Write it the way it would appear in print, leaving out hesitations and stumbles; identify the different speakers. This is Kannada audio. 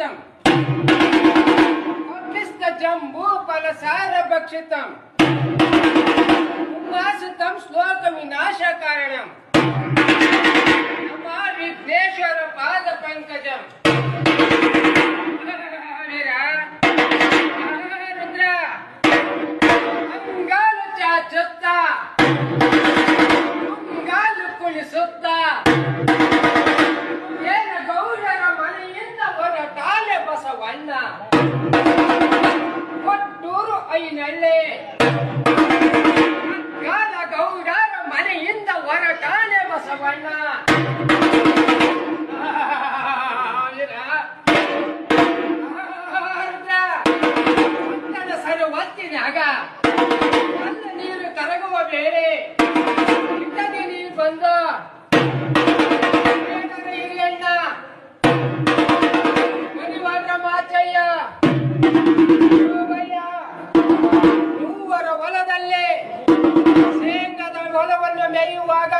Speaker 1: ವಂಚಿತಂ ಕಪಿಸ್ತ ಜಂಬೂ ಫಲಸಾರ ಭಕ್ಷಿತಂ ಉಮಾಸುತಂ ಶ್ಲೋಕ ವಿನಾಶ ಕಾರಣಂ ನಮಾ ವಿಘ್ನೇಶ್ವರ ಪಾದ ಪಂಕಜಂ ರುದ್ರ ಅಂಗಾಲು ಚಾಚುತ್ತ ಅಂಗಾಲು ಕುಳಿಸುತ್ತ ಏನ ಗೌರರ ಮನೆಯಿಂದ ಹೊರಟಾಲೆ ಬಸವಣ್ಣ ಕೊಟ್ಟೂರು ಐನಳ್ಳಿ ಅಂಗಾಲ ಗೌರರ ಮನೆಯಿಂದ ಹೊರಟಾಲೆ ಬಸವಣ್ಣ ಸರುವತ್ತಿನಾಗ ನನ್ನ ನೀರು ಕರಗುವ ಬೇರೆ ಇದ್ದಗೆ ನೀರು ಬಂದು ಹಿರಿಯಣ್ಣ ಮನಿವಾಡ್ರ ಮಾಚಯ್ಯ ಮೂವರ ಹೊಲದಲ್ಲಿ ಶೇಂಗದ ಹೊಲವನ್ನು ಮೇಯುವಾಗ